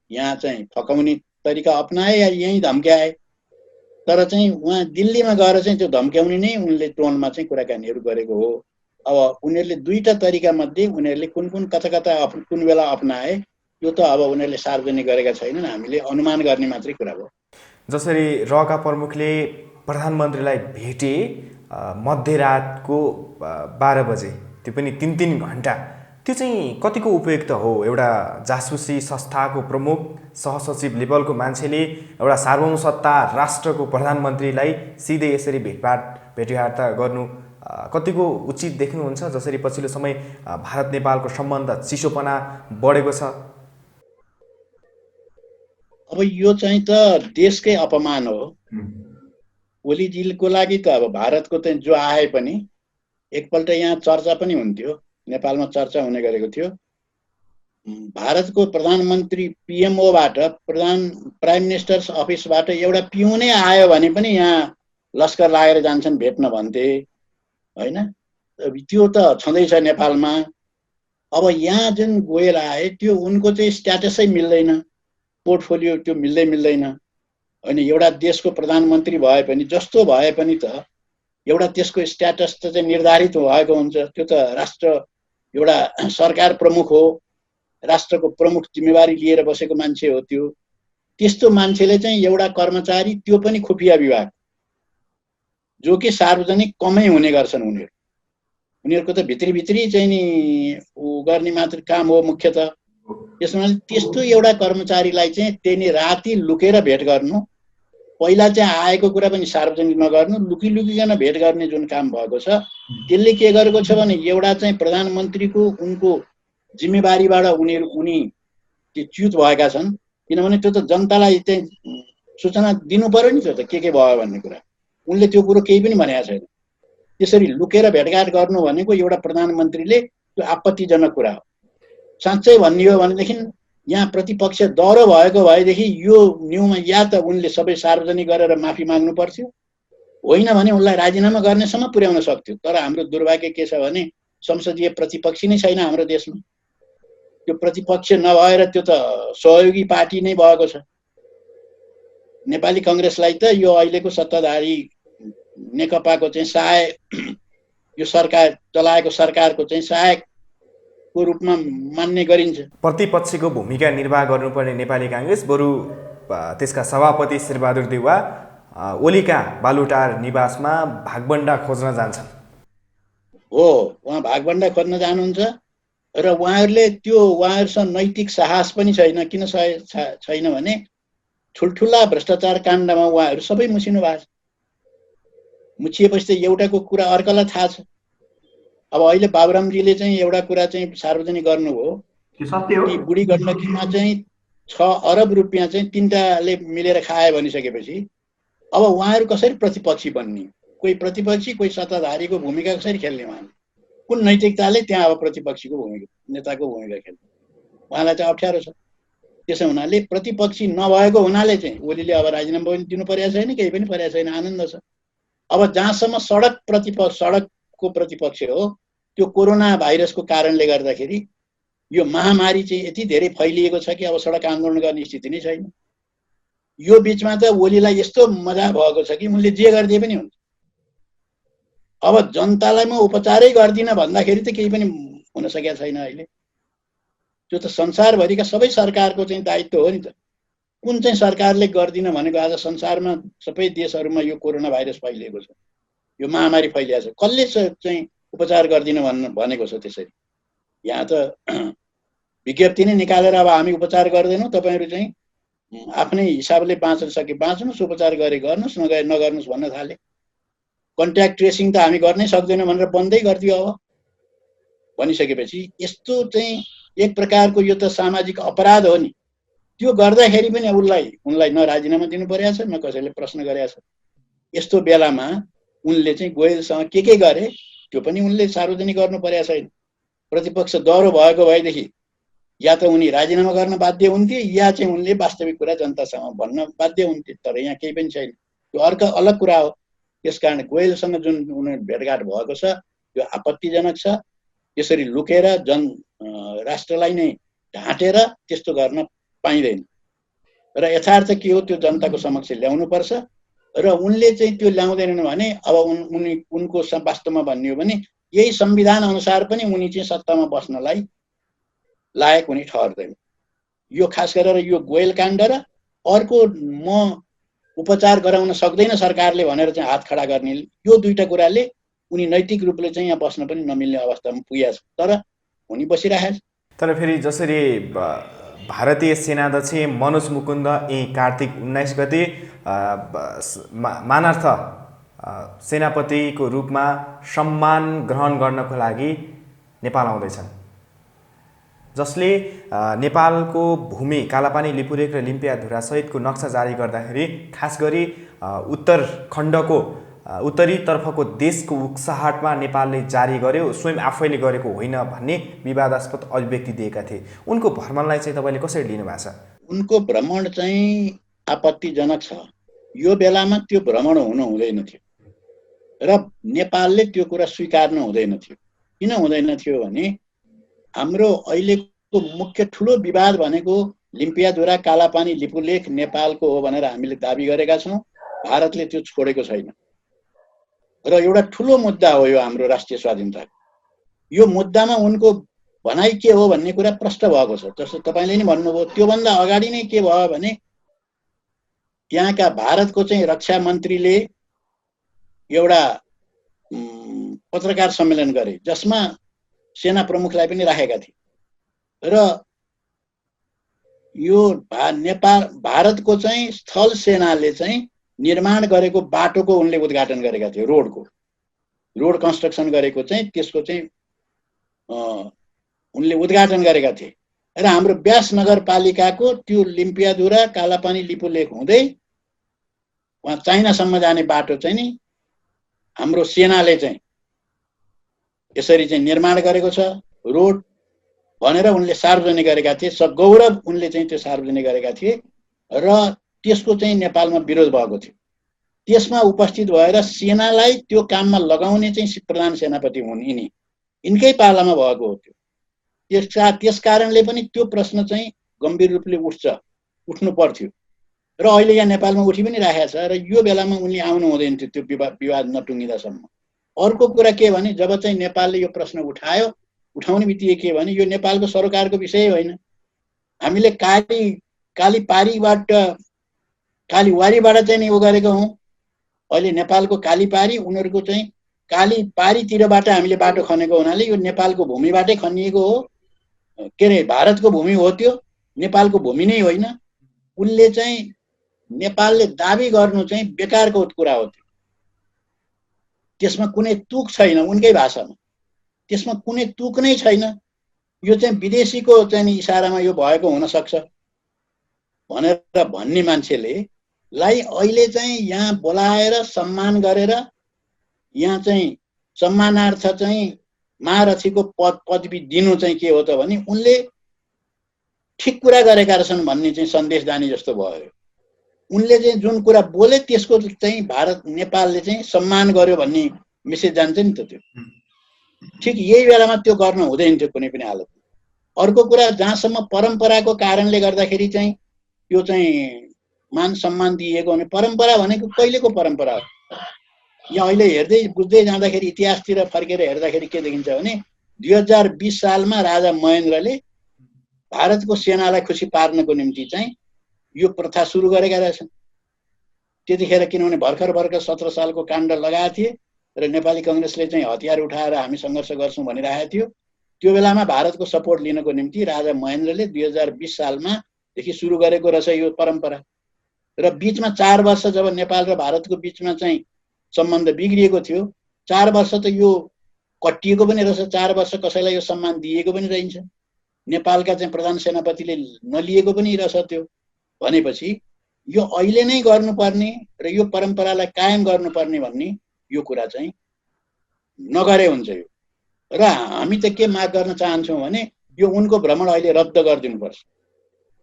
यहाँ चाहिँ फकाउने तरिका अपनाए या यहीँ धम्क्याए। तर चाहिँ उहाँ दिल्लीमा गएर चाहिँ त्यो धम्क्याउने नै उनले टोनमा चाहिँ कुराकानीहरू गरेको हो। अब उनीहरूले दुईटा तरिका मध्ये उनीहरूले कुन कता कुन बेला अपनाए यो त अब उनीहरूले सार्वजनिक गरेका छैनन्, हामीले अनुमान गर्ने मात्रै कुरा हो। जसरी रका प्रमुखले प्रधानमन्त्रीलाई भेटे मध्यरातको 12 बजे, त्यो पनि 3 घन्टा, त्यो चाहिँ कतिको उपयुक्त हो? एउटा जासुसी संस्थाको प्रमुख सहसचिव लेभलको मान्छेले एउटा सार्वभौम सत्ता राष्ट्रको प्रधानमन्त्रीलाई सिधै यसरी भेटवार्ता गर्नु कतिको उचित देख्नुहुन्छ? जसरी पछिल्लो समय भारत नेपालको सम्बन्ध चिसोपना बढेको छ। अब यो चाहिँ त देशकै अपमान हो। ओलीजीको लागि त अब भारतको चाहिँ जो आए पनि एकपल्ट यहाँ चर्चा पनि हुन्थ्यो, नेपालमा चर्चा हुने गरेको थियो। भारतको प्रधानमन्त्री पिएमओबाट, प्राइम मिनिस्टर्स अफिसबाट एउटा पिउनै आयो भने पनि यहाँ लस्कर लागेर जान्छन् भेट्न भन्थे होइन? त्यो त छँदैछ नेपालमा। अब यहाँ जुन गोयल आए त्यो उनको चाहिँ स्ट्याटसै मिल्दैन, पोर्टफोलियो त्यो मिल्दैन होइन। एउटा देशको प्रधानमन्त्री भए पनि जस्तो भए पनि त एउटा त्यसको स्ट्याटस त चाहिँ निर्धारित भएको हुन्छ। त्यो त राष्ट्र एउटा सरकार प्रमुख हो, राष्ट्रको प्रमुख जिम्मेवारी लिएर बसेको मान्छे हो। त्यो त्यस्तो मान्छेले चाहिँ एउटा कर्मचारी, त्यो पनि खुफिया विभाग, जो कि सार्वजनिक कमै हुने गर्छन् उनीहरूको त भित्री भित्री चाहिँ नि गर्ने मात्र काम हो मुख्यत। त्यसमा त्यस्तो एउटा कर्मचारीलाई चाहिँ त्यही राति लुकेर भेट गर्नु, पहिला चाहिँ आएको कुरा पनि सार्वजनिक नगर्नु, लुकिलुकिकन भेट गर्ने जुन काम भएको छ, त्यसले के गरेको छ भने एउटा चाहिँ प्रधानमन्त्रीको उनको जिम्मेवारीबाट उनी त्यो च्युत भएका छन्। किनभने त्यो त जनतालाई चाहिँ सूचना दिनु पर्यो नि, त्यो त के भयो भन्ने कुरा उनले त्यो कुरो केही पनि भनेको छैन। त्यसरी लुकेर भेटघाट गर्नु भनेको एउटा प्रधानमन्त्रीले त्यो आपत्तिजनक कुरा हो। साँच्चै भन्ने हो भनेदेखि यहाँ प्रतिपक्ष दह्रो भएको भएदेखि यो न्युमा या त उनले सबै सार्वजनिक गरेर माफी माग्नु पर्थ्यो, होइन भने उनलाई राजीनामा गर्नेसम्म पुर्याउन सक्थ्यो। तर हाम्रो दुर्भाग्य के छ भने संसदीय प्रतिपक्ष नै छैन हाम्रो देशमा। त्यो प्रतिपक्ष नभएर त्यो त सहयोगी पार्टी नै भएको छ। नेपाली कांग्रेसलाई त यो अहिलेको सत्ताधारी नेकपाको चाहिँ सहायक, यो सरकार चलाएको सरकारको चाहिँ सहायकको रूपमा मान्ने गरिन्छ। प्रतिपक्षको भूमिका निर्वाह गर्नुपर्ने नेपाली कांग्रेस बरु त्यसका सभापति शेरबहादुर देउवा ओलीका बालुटार निवासमा भागबण्डा खोज्न जान्छन्। हो, उहाँ भागबण्डा खोज्न जानुहुन्छ र उहाँहरूसँग नैतिक साहस पनि छैन। किन छैन भने ठुल्ठुला भ्रष्टाचार काण्डमा उहाँहरू सबै मुछिनु भएको छ। मुछिएपछि त एउटाको कुरा अर्कालाई थाहा छ। अब अहिले बाबुरामजीले चाहिँ एउटा कुरा चाहिँ सार्वजनिक गर्नुभयो, कि बुढी गण्डकीमा चाहिँ 6 अरब रुपियाँ चाहिँ तिनटाले मिलेर खाए भनिसकेपछि अब उहाँहरू कसरी प्रतिपक्षी बन्ने? कोही प्रतिपक्षी कोही सत्ताधारीको भूमिका कसरी खेल्ने? उहाँ कुन नैतिकताले त्यहाँ अब प्रतिपक्षीको भूमिका, नेताको भूमिका खेल्ने? उहाँलाई चाहिँ अप्ठ्यारो छ। त्यसो हुनाले प्रतिपक्षी नभएको हुनाले चाहिँ ओलीले अब राजीनामा पनि दिनु परेको छैन, केही पनि परेको छैन, आनन्द छ। अब जहाँसम्म सडकको प्रतिपक्ष हो, त्यो कोरोना भाइरसको कारणले गर्दाखेरि यो महामारी चाहिँ यति धेरै फैलिएको छ कि अब सडक आन्दोलन गर्ने स्थिति नै छैन। यो बीचमा त ओलीलाई यस्तो मजा भएको छ कि उनले जे गरिदिए पनि हुन्छ। अब जनतालाई म उपचारै गर्दिनँ भन्दाखेरि त केही पनि हुन सकेको छैन अहिले। त्यो त संसारभरिका सबै सरकारको चाहिँ दायित्व हो नि त। कुन चाहिँ सरकारले गर्दिन भनेको? आज संसारमा सबै देशहरूमा यो कोरोना भाइरस फैलिएको छ, यो महामारी फैलिएको छ, कसले चाहिँ उपचार गर्दिन भनेको छ? त्यसरी यहाँ त विज्ञप्ति नै निकालेर अब हामी उपचार गर्दैनौँ, तपाईँहरू चाहिँ आफ्नै हिसाबले बाँच्न सके बाँच्नुहोस्, उपचार गरे गर्नुहोस्, नगर्नुहोस् भन्न थाले। कन्ट्याक्ट ट्रेसिङ त हामी गर्नै सक्दैनौँ भनेर बन्दै गरिदियो। अब भनिसकेपछि यस्तो चाहिँ एक प्रकारको यो त सामाजिक अपराध हो नि। त्यो गर्दाखेरि पनि उनलाई न राजीनामा दिनु परेको छ, न कसैले प्रश्न गरेको छ। यस्तो बेलामा उनले चाहिँ गोयलसँग के गरे त्यो पनि उनले सार्वजनिक गर्नु परेको छैन। प्रतिपक्ष दह्रो भएको भएदेखि या त उनी राजीनामा गर्न बाध्य हुन्थे, या चाहिँ उनले वास्तविक कुरा जनतासँग भन्न बाध्य हुन्थे। तर यहाँ केही पनि छैन, त्यो अर्को अलग कुरा हो। त्यसकारण गोयलसँग जुन उनीहरू भेटघाट भएको छ त्यो आपत्तिजनक छ। त्यसरी लुकेर राष्ट्रलाई नै ढाँटेर त्यस्तो गर्न पाइँदैन। र यथार्थ के हो त्यो जनताको समक्ष ल्याउनुपर्छ। र उनले चाहिँ त्यो ल्याउँदैनन् भने अब उनको वास्तवमा भन्ने हो भने यही संविधान अनुसार पनि उनी चाहिँ सत्तामा बस्नलाई लायक हुने ठहर्दैन। यो खास गरेर यो गोयल काण्ड र अर्को म उपचार गराउन सक्दैन सरकारले भनेर चाहिँ हात खडा गर्ने, यो दुईटा कुराले उनी नैतिक रूपले चाहिँ यहाँ बस्न पनि नमिल्ने अवस्थामा पुगेको छ। तर उनी बसिरहेको छ। तर फेरि जसरी भारतीय सेनाध्यक्ष मनोज मुकुन्द कार्तिक 19 गते मानार्थ सेनापतिको रूपमा सम्मान ग्रहण गर्नको लागि नेपाल आउँदैछन्, जसले नेपालको भूमि कालापानी, लिपुलेख र लिम्पियाधुरा सहितको नक्सा जारी गर्दाखेरि खास गरी उत्तरखण्डको उत्तरी तर्फको देशको उक्साहटमा नेपालले जारी गर्यो, स्वयं आफैले गरेको होइन भन्ने विवादास्पद अभिव्यक्ति दिएका थिए। उनको भ्रमणलाई चाहिँ तपाईँले कसरी लिनुभएको छ? उनको भ्रमण चाहिँ आपत्तिजनक छ। यो बेलामा त्यो भ्रमण हुनु हुँदैन थियो र नेपालले त्यो कुरा स्वीकार्न हुँदैन थियो। किन हुँदैन थियो भने हाम्रो अहिलेको मुख्य ठुलो विवाद भनेको लिम्पियाधुरा, कालापानी, लिपुलेख नेपालको हो भनेर हामीले दाबी गरेका छौँ। भारतले त्यो छोडेको छैन र एउटा ठुलो मुद्दा हो यो हाम्रो राष्ट्रिय स्वाधीनता। यो मुद्दामा उनको भनाइ के हो भन्ने कुरा प्रष्ट भएको छ। जस्तो तपाईँले नि भन्नुभयो, त्योभन्दा अगाडि नै के भयो भने यहाँका भारतको चाहिँ रक्षा मन्त्रीले एउटा पत्रकार सम्मेलन गरे जसमा सेना प्रमुखलाई पनि राखेका थिए र यो भारतको चाहिँ स्थल सेनाले चाहिँ निर्माण गरेको बाटोको उनले उद्घाटन गरेका थिए। रोड कन्स्ट्रक्सन गरेको चाहिँ त्यसको चाहिँ उनले उद्घाटन गरेका थिए र हाम्रो ब्यास नगरपालिकाको त्यो लिम्पियाधुरा कालापानी लिपुलेक हुँदै वहाँ चाइनासम्म जाने बाटो चाहिँ नि हाम्रो सेनाले चाहिँ यसरी चाहिँ निर्माण गरेको छ रोड भनेर उनले सार्वजनिक गरेका थिए। सगौरव उनले चाहिँ त्यो सार्वजनिक गरेका थिए र त्यसको चाहिँ नेपालमा विरोध भएको थियो। त्यसमा उपस्थित भएर सेनालाई त्यो काममा लगाउने चाहिँ प्रधान सेनापति हुन् यिनकै पालामा भएको हो त्यो। त्यस कारणले पनि त्यो प्रश्न चाहिँ गम्भीर रूपले उठ्नु पर्थ्यो र अहिले यहाँ नेपालमा उठि पनि राखेको छ र यो बेलामा उनले आउनु हुँदैन थियो त्यो विवाद नटुङ्गिदासम्म। अर्को कुरा के भने जब चाहिँ नेपालले यो प्रश्न उठाउने बित्तिकै के भने यो नेपालको सरकारको विषय होइन। हामीले कालीवारीबाट चाहिँ नि उ गरेको हौँ। अहिले नेपालको कालीपारी उनीहरूको चाहिँ कालीपारीतिरबाट हामीले बाटो खनेको हुनाले यो नेपालको भूमिबाटै खनिएको हो। के अरे भारतको भूमि हो त्यो, नेपालको भूमि नै होइन। उनले चाहिँ नेपालले दाबी गर्नु चाहिँ बेकारको कुरा हो। त्यसमा कुनै तुक छैन। उनकै भाषामा त्यसमा कुनै तुक नै छैन। यो चाहिँ विदेशीको चाहिँ नि इसारामा यो भएको हुन सक्छ भनेर भन्ने मान्छेले लाई अहिले चाहिँ यहाँ बोलाएर सम्मान गरेर यहाँ चाहिँ सम्मानार्थ चाहिँ महारथीको पदवी दिनु चाहिँ के हो त भने उनले ठिक कुरा गरेका रहेछन् भन्ने चाहिँ सन्देश जाने जस्तो भयो। उनले चाहिँ जुन कुरा बोले त्यसको चाहिँ नेपालले चाहिँ सम्मान गर्यो भन्ने मेसेज जान्छ नि त। त्यो ठिक यही बेलामा त्यो गर्न हुँदैन थियो कुनै पनि हालतमा। अर्को कुरा जहाँसम्म परम्पराको कारणले गर्दाखेरि चाहिँ यो चाहिँ मान सम्मान दिएको भने परम्परा भनेको कहिलेको परम्परा हो? यहाँ अहिले हेर्दै बुझ्दै जाँदाखेरि इतिहासतिर फर्केर हेर्दाखेरि के देखिन्छ भने 2020 सालमा राजा महेन्द्रले भारतको सेनालाई खुसी पार्नको निम्ति चाहिँ यो प्रथा सुरु गरेका रहेछन्। त्यतिखेर किनभने भर्खर 17 सालको काण्ड लगाएको थिए र नेपाली कांग्रेसले चाहिँ हतियार उठाएर हामी सङ्घर्ष गर्छौँ भनिरहेको थियो। त्यो बेलामा भारतको सपोर्ट लिनको निम्ति राजा महेन्द्रले 2020 सालमादेखि सुरु गरेको रहेछ यो परम्परा। र बीचमा 4 वर्ष जब नेपाल र भारतको बीचमा चाहिँ सम्बन्ध बिग्रिएको थियो, 4 वर्ष त यो कटिएको पनि रहेछ। 4 वर्ष कसैलाई यो सम्मान दिएको पनि रहन्छ। नेपालका चाहिँ प्रधान सेनापतिले नलिएको पनि रहेछ। त्यो भनेपछि यो अहिले नै गर्नुपर्ने र यो परम्परालाई कायम गर्नुपर्ने भन्ने यो कुरा चाहिँ नगरे हुन्छ यो। र हामी त के माग गर्न चाहन्छौँ भने यो उनको भ्रमण अहिले रद्द गरिदिनुपर्छ।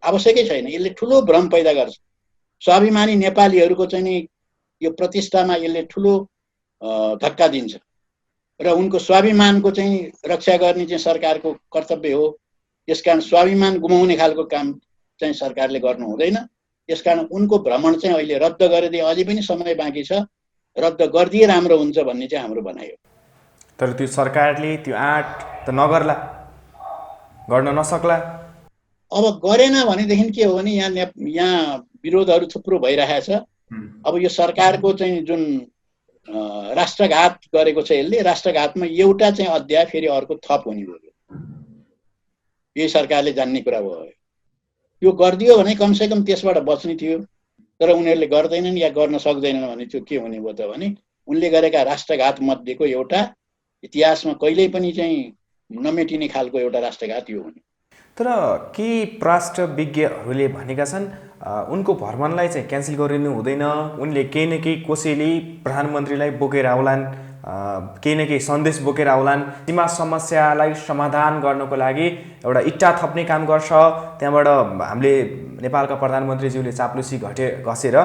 आवश्यकै छैन। यसले ठुलो भ्रम पैदा गर्छ। स्वाभिमानी नेपालीहरूको चाहिँ नि यो प्रतिष्ठामा यसले ठुलो धक्का दिन्छ र उनको स्वाभिमानको चाहिँ रक्षा गर्ने चाहिँ सरकारको कर्तव्य हो। त्यसकारण स्वाभिमान गुमाउने खालको काम चाहिँ सरकारले गर्नु हुँदैन। त्यसकारण उनको भ्रमण चाहिँ अहिले रद्द गरिदिए, अझै पनि समय बाँकी छ, रद्द गरिदिए राम्रो हुन्छ भन्ने चाहिँ हाम्रो भनाइ हो। तर त्यो सरकारले त्यो आँट त नगर्ला, गर्न नसक्ला। अब गरेन भनेदेखि के हो भने यहाँ विरोधहरू थुप्रो भइरहेको छ। अब यो सरकारको चाहिँ जुन राष्ट्रघात गरेको छ, यसले राष्ट्रघातमा एउटा चाहिँ अध्याय फेरि अर्को थप हुने भयो। यही सरकारले जान्ने कुरा भयो। यो गरिदियो भने कमसेकम त्यसबाट बच्ने थियो। तर उनीहरूले गर्दैनन् या गर्न सक्दैनन् भने त्यो के हुने भयो त भने उनले गरेका राष्ट्रघात मध्येको एउटा इतिहासमा कहिल्यै पनि चाहिँ नमेटिने खालको एउटा राष्ट्रघात यो हुने। तर केही राष्ट्रविज्ञहरूले भनेका छन् उनको भ्रमणलाई चाहिँ क्यान्सल गरिनु हुँदैन। उनले केही न केही कोसेली प्रधानमन्त्रीलाई बोकेर आउलान्, केही न केही सन्देश बोकेर आउलान्। सीमा समस्यालाई समाधान गर्नको लागि एउटा इट्टा थप्ने काम गर्छ। त्यहाँबाट हामीले नेपालका प्रधानमन्त्रीज्यूले चाप्लुसी घसेर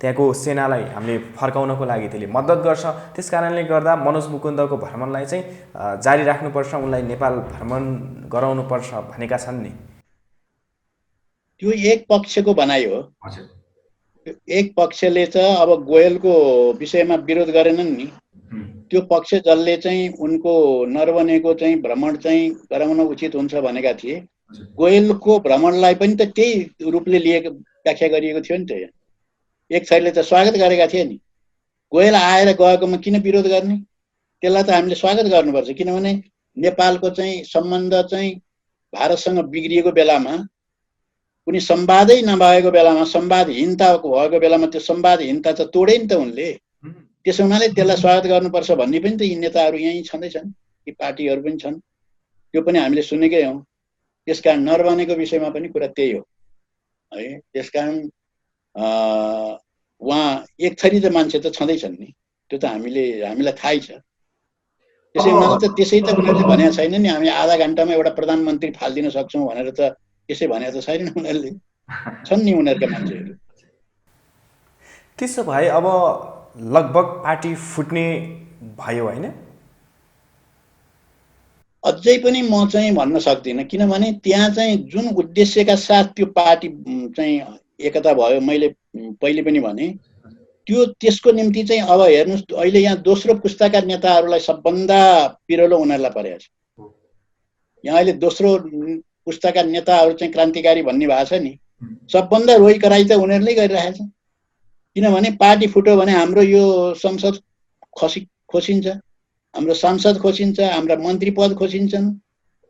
त्यहाँको सेनालाई हामीले फर्काउनको लागि त्यसले मद्दत गर्छ। त्यस कारणले गर्दा मनोज मुकुन्दको भ्रमणलाई चाहिँ जारी राख्नुपर्छ, उनलाई नेपाल भ्रमण गराउनुपर्छ भनेका छन् नि। त्यो एक पक्षको भनाइ हो। एक पक्षले त अब गोयलको विषयमा विरोध गरेनन् नि। त्यो पक्ष जसले चाहिँ उनको नरवनेको चाहिँ भ्रमण चाहिँ गराउन उचित हुन्छ भनेका थिए, गोयलको भ्रमणलाई पनि त त्यही रूपले लिएको व्याख्या गरिएको थियो नि त। एक थरीले त स्वागत गरेका थिए नि। गोयल आएर गएकोमा किन विरोध गर्ने? त्यसलाई त हामीले स्वागत गर्नुपर्छ, किनभने नेपालको चाहिँ सम्बन्ध चाहिँ भारतसँग बिग्रिएको बेलामा, कुनै संवादै नभएको बेलामा, संवादहीनता भएको बेलामा त्यो संवादहीनता त तोडे नि त उनले। त्यसो हुनाले त्यसलाई स्वागत गर्नुपर्छ भन्ने पनि त यी नेताहरू यहीँ छँदैछन्, यी पार्टीहरू पनि छन्, त्यो पनि हामीले सुनेकै हौँ। त्यसकारण नरबनेको विषयमा पनि कुरा त्यही हो है। त्यसकारण उहाँ एक थरी त मान्छे त छँदैछन् नि, त्यो त हामीलाई थाहै छ। त्यसै हुनाले त त्यसै त उनीहरूले भनेको छैन नि, हामी आधा घन्टामा एउटा प्रधानमन्त्री फालिदिन सक्छौँ भनेर त त्यसै भनेको त छैन उनीहरूले। छन् नि उनीहरूका मान्छेहरू। त्यसो भए अब लगभग पार्टी फुट्ने भयो होइन? अझै पनि म चाहिँ भन्न सक्दिनँ, किनभने त्यहाँ चाहिँ जुन उद्देश्यका साथ त्यो पार्टी चाहिँ एकता भयो, मैले पहिले पनि भने, त्यसको निम्ति चाहिँ अब हेर्नुहोस्, अहिले यहाँ दोस्रो पुस्ताका नेताहरूलाई सबभन्दा पिरोलो उनीहरूलाई परेको छ। यहाँ अहिले दोस्रो पुस्ताका नेताहरू चाहिँ क्रान्तिकारी भन्ने भएको छ नि, सबभन्दा रोइ कराई त उनीहरूले गरिरहेछ। किनभने पार्टी फुट्यो भने हाम्रो यो संसद खोसिन्छ, हाम्रो सांसद खोसिन्छ, हाम्रा मन्त्री पद खोसिन्छन्।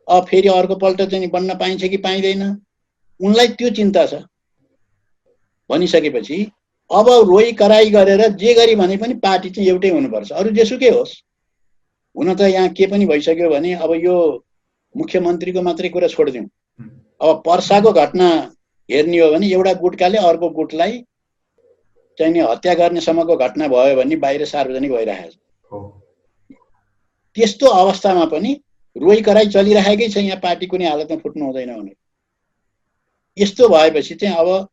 अब फेरि अर्कोपल्ट चाहिँ बन्न पाइन्छ कि पाइँदैन, उनलाई त्यो चिन्ता छ। भनिसकेपछि अब रोइ कराई गरेर जे गरी भने पनि पार्टी चाहिँ एउटै हुनुपर्छ, अरू जेसुकै होस्। हुन त यहाँ के पनि भइसक्यो भने अब यो मुख्यमन्त्रीको मात्रै कुरा छोडिदिउँ, अब पर्साको घटना हेर्ने हो भने एउटा गुटकाले अर्को गुटलाई चाहिँ नि हत्या गर्नेसम्मको घटना भयो भने बाहिर सार्वजनिक भइरहेको छ। त्यस्तो अवस्थामा पनि रोइ कराई चलिरहेकै छ, यहाँ पार्टी कुनै हालतमा फुट्नु हुँदैन भने। यस्तो भएपछि चाहिँ अब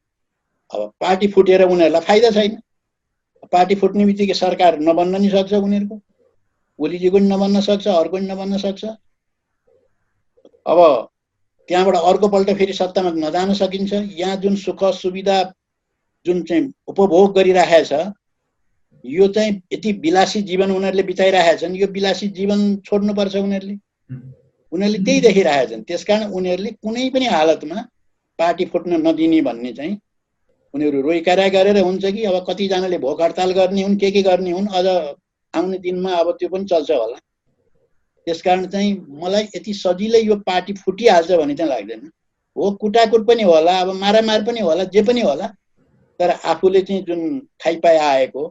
पार्टी फुटेर उनीहरूलाई फाइदा छैन। पार्टी फुट्ने बित्तिकै सरकार नबन्न नि सक्छ उनीहरूको, ओलीजीको नि नबन्न सक्छ, अर्को नि नबन्न सक्छ। अब त्यहाँबाट अर्कोपल्ट फेरि सत्तामा नजान सकिन्छ। यहाँ जुन सुख सुविधा जुन चाहिँ उपभोग गरिरहेको छ, यो चाहिँ यति विलासी जीवन उनीहरूले बिताइरहेका छन्, यो विलासी जीवन छोड्नुपर्छ उनीहरूले त्यही देखिरहेका छन्। त्यसकारण उनीहरूले कुनै पनि हालतमा पार्टी फुट्न नदिने भन्ने चाहिँ उनीहरू रोइ कराई गरेर हुन्छ कि अब कतिजनाले भोक हडताल गर्ने हुन्, के गर्ने हुन्, अझ आउने दिनमा अब त्यो पनि चल्छ होला। त्यसकारण चाहिँ मलाई यति सजिलै यो पार्टी फुटिहाल्छ भन्ने चाहिँ लाग्दैन। हो, कुटाकुट पनि होला, अब मारामार पनि होला, जे पनि होला, तर आफूले चाहिँ जुन खाइपाइ आएको,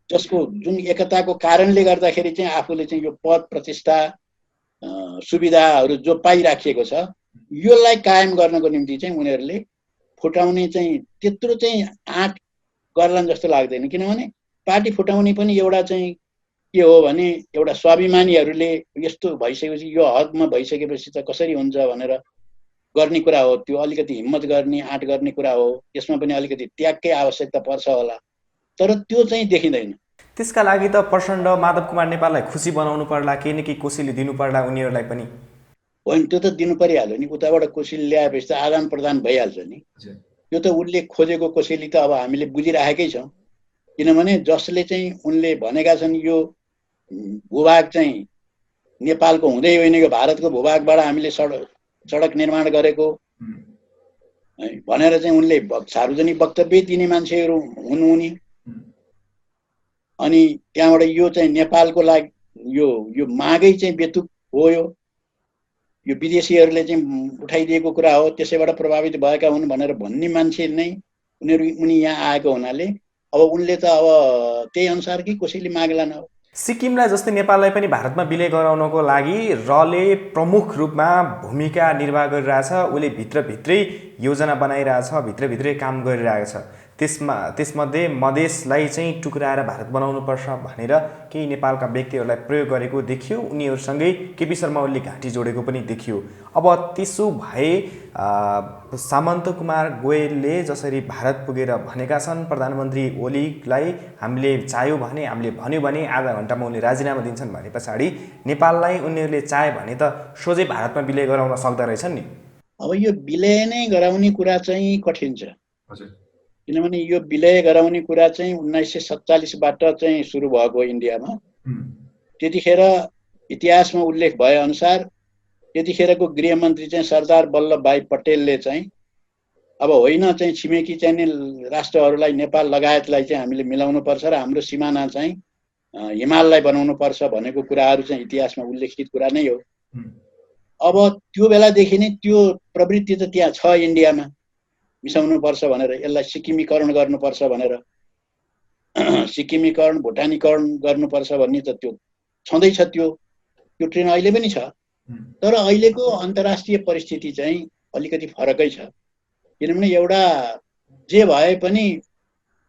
जसको जुन एकताको कारणले गर्दाखेरि चाहिँ आफूले चाहिँ यो पद प्रतिष्ठा सुविधाहरू जो पाइराखिएको छ, योलाई कायम गर्नको निम्ति चाहिँ उनीहरूले फुटाउने चाहिँ त्यत्रो चाहिँ आँट गर्लान् जस्तो लाग्दैन। किनभने पार्टी फुटाउने पनि एउटा चाहिँ के हो भने एउटा स्वाभिमानीहरूले यस्तो भइसकेपछि, यो हदमा भइसकेपछि त कसरी हुन्छ भनेर गर्ने कुरा हो। त्यो अलिकति हिम्मत गर्ने, आँट गर्ने कुरा हो। त्यसमा पनि अलिकति त्यागकै आवश्यकता पर्छ होला, तर त्यो चाहिँ देखिँदैन। त्यसका लागि त प्रचण्ड माधव कुमार नेपाललाई खुसी बनाउनु पर्ला, केही न केही कोसिली दिनु पर्ला उनीहरूलाई पनि। होइन, त्यो त दिनु परिहाल्यो नि। उताबाट कोसिली ल्याएपछि त आदान प्रदान भइहाल्छ नि। त्यो त उनले खोजेको कोसिली त अब हामीले बुझिराखेकै छौँ। किनभने जसले चाहिँ उनले भनेका छन् यो भूभाग चाहिँ नेपालको हुँदै होइन, यो भारतको भूभागबाट हामीले सडक निर्माण गरेको भनेर चाहिँ उनले सार्वजनिक वक्तव्य दिने मान्छेहरू हुन् उनी। अनि त्यहाँबाट यो चाहिँ नेपालको लागि यो मागै चाहिँ बेतुक हो। यो विदेशीहरूले चाहिँ उठाइदिएको कुरा हो, त्यसैबाट प्रभावित भएका हुन् भनेर भन्ने मान्छे नै उनी यहाँ आएको हुनाले अब उनले त अब त्यही अनुसारकै कोसिली माग्लान्। अब सिक्किमलाई जस्तै नेपाललाई पनि भारतमा विलय गराउनको लागि रले प्रमुख रूपमा भूमिका निर्वाह गरिरहेछ। उसले भित्रभित्रै योजना बनाइरहेछ, भित्रभित्रै काम गरिरहेको छ। त्यसमध्ये मधेसलाई चाहिँ टुक्राएर भारत बनाउनुपर्छ भनेर केही नेपालका व्यक्तिहरूलाई प्रयोग गरेको देखियो। उनीहरूसँगै केपी शर्मा ओलीले घाँटी जोडेको पनि देखियो। अब त्यसो भए सामन्त कुमार गोयलले जसरी भारत पुगेर भनेका छन् प्रधानमन्त्री ओलीलाई हामीले चाह्यो भने, हामीले भन्यो भने आधा घन्टामा उनले राजीनामा दिन्छन् भने पछाडि नेपाललाई उनीहरूले चाहे भने त सोझै भारतमा विलय गराउन सक्दो रहेछन् नि। अब यो विलय नै गराउने कुरा चाहिँ कठिन छ। किनभने यो विलय गराउने कुरा चाहिँ 1947बाट चाहिँ सुरु भएको इन्डियामा। त्यतिखेर इतिहासमा उल्लेख भए अनुसार त्यतिखेरको गृहमन्त्री चाहिँ सरदार वल्लभ भाइ पटेलले चाहिँ अब होइन चाहिँ छिमेकी चाहिँ नि राष्ट्रहरूलाई नेपाल लगायतलाई चाहिँ हामीले मिलाउनुपर्छ र हाम्रो सिमाना चाहिँ हिमाललाई बनाउनुपर्छ भनेको कुराहरू चाहिँ इतिहासमा उल्लेखित कुरा नै हो। अब त्यो बेलादेखि नै त्यो प्रवृत्ति त त्यहाँ छ इन्डियामा, मिसाउनुपर्छ भनेर, यसलाई सिक्किमीकरण गर्नुपर्छ भनेर, सिक्किमीकरण भुटानीकरण गर्नुपर्छ भन्ने त त्यो छँदैछ, त्यो ट्रेन अहिले पनि छ। तर अहिलेको अन्तर्राष्ट्रिय परिस्थिति चाहिँ अलिकति फरकै छ, किनभने एउटा जे भए पनि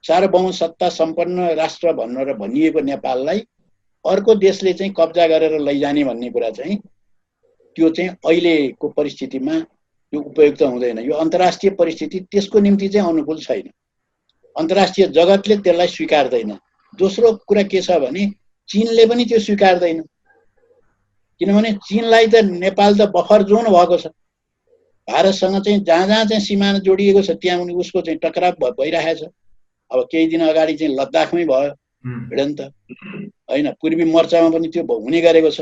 सार्वभौम सत्ता सम्पन्न राष्ट्र भनेर भनिएको नेपाललाई अर्को देशले चाहिँ कब्जा गरेर लैजाने भन्ने कुरा चाहिँ त्यो चाहिँ अहिलेको परिस्थितिमा त्यो उपयुक्त हुँदैन। यो अन्तर्राष्ट्रिय परिस्थिति त्यसको निम्ति चाहिँ अनुकूल छैन, अन्तर्राष्ट्रिय जगतले त्यसलाई स्वीकार्दैन। दोस्रो कुरा के छ भने चीनले पनि त्यो स्वीकार्दैन, किनभने चीनलाई त नेपाल त बफर जोन भएको छ, भारतसँग चाहिँ जहाँ जहाँ चाहिँ सिमाना जोडिएको छ त्यहाँ उसको चाहिँ टकराव भइरहेछ। अब केही दिन अगाडि चाहिँ लद्दाखमै भयो भिडन्त, होइन, पूर्वी मोर्चामा पनि त्यो हुने गरेको छ,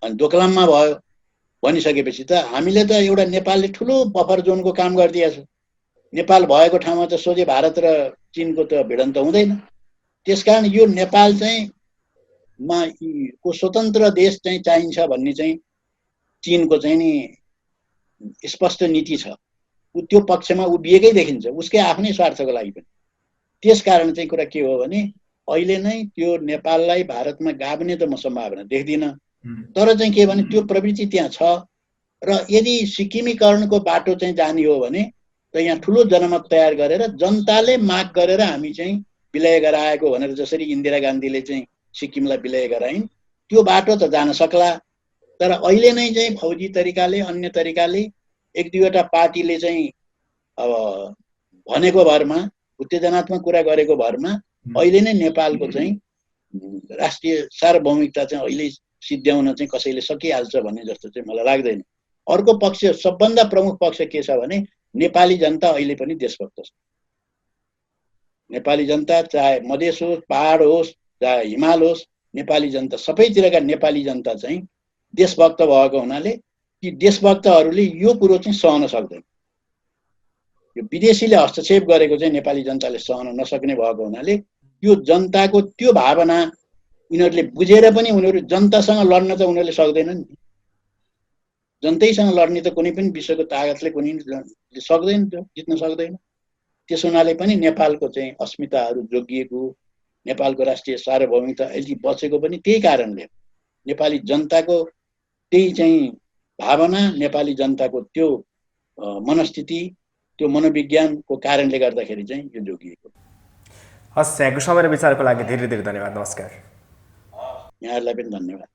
अनि दोकलाममा भयो। भनिसकेपछि त हामीले त एउटा नेपालले ठुलो बफर जोनको काम गरिदिएको छ, नेपाल भएको ठाउँमा त सोझै भारत र चीनको त भिडन्त हुँदैन। त्यसकारण यो नेपाल चाहिँ को स्वतन्त्र देश चाहिँ चाहिन्छ भन्ने चाहिँ चीनको चाहिँ नि स्पष्ट नीति छ, त्यो पक्षमा उभिएकै देखिन्छ, उसकै आफ्नै स्वार्थको लागि पनि। त्यसकारण चाहिँ कुरा के हो भने अहिले नै त्यो नेपाललाई भारतमा गाभ्ने त म सम्भावना देख्दिनँ, तर चाहिँ के भने त्यो प्रवृत्ति त्यहाँ छ र यदि सिक्किमीकरणको बाटो चाहिँ जाने हो भने त यहाँ ठुलो जनमत तयार गरेर जनताले माग गरेर हामी चाहिँ विलय गराएको भनेर जसरी इन्दिरा गान्धीले चाहिँ सिक्किमलाई विलय गराइन् त्यो बाटो त जान सक्ला। तर अहिले नै चाहिँ फौजी तरिकाले अन्य तरिकाले एक दुईवटा पार्टीले चाहिँ अब भनेको भरमा उत्तेजनात्मक कुरा गरेको भरमा अहिले नै नेपालको चाहिँ राष्ट्रिय सार्वभौमिकता चाहिँ अहिले सिद्ध्याउन चाहिँ कसैले सकिहाल्छ भन्ने जस्तो चाहिँ मलाई लाग्दैन। अर्को पक्ष, सबभन्दा प्रमुख पक्ष के छ भने नेपाली जनता अहिले पनि देशभक्त छ। नेपाली जनता चाहे मधेस होस्, पहाड होस्, चाहे हिमाल होस्, नेपाली जनता सबैतिरका नेपाली जनता चाहिँ देशभक्त भएको हुनाले ती देशभक्तहरूले यो कुरो चाहिँ सहन सक्दैन। यो विदेशीले हस्तक्षेप गरेको चाहिँ नेपाली जनताले सहन नसक्ने भएको हुनाले त्यो जनताको त्यो भावना यिनीहरूले बुझेर पनि उनीहरू जनतासँग लड्न त उनीहरूले सक्दैनन् नि। जनतैसँग लड्ने त कुनै पनि विश्वको तागतले कुनै सक्दैन, त्यो जित्न सक्दैन। त्यस हुनाले पनि नेपालको चाहिँ अस्मिताहरू जोगिएको, नेपालको राष्ट्रिय सार्वभौमिकता अहिले बचेको पनि त्यही कारणले, नेपाली जनताको त्यही चाहिँ भावना, नेपाली जनताको त्यो मनस्थिति, त्यो मनोविज्ञानको कारणले गर्दाखेरि चाहिँ यो जोगिएको। हस्, यहाँको समय र विचारको लागि धेरै धेरै धन्यवाद। नमस्कार। यहाँहरूलाई पनि धन्यवाद।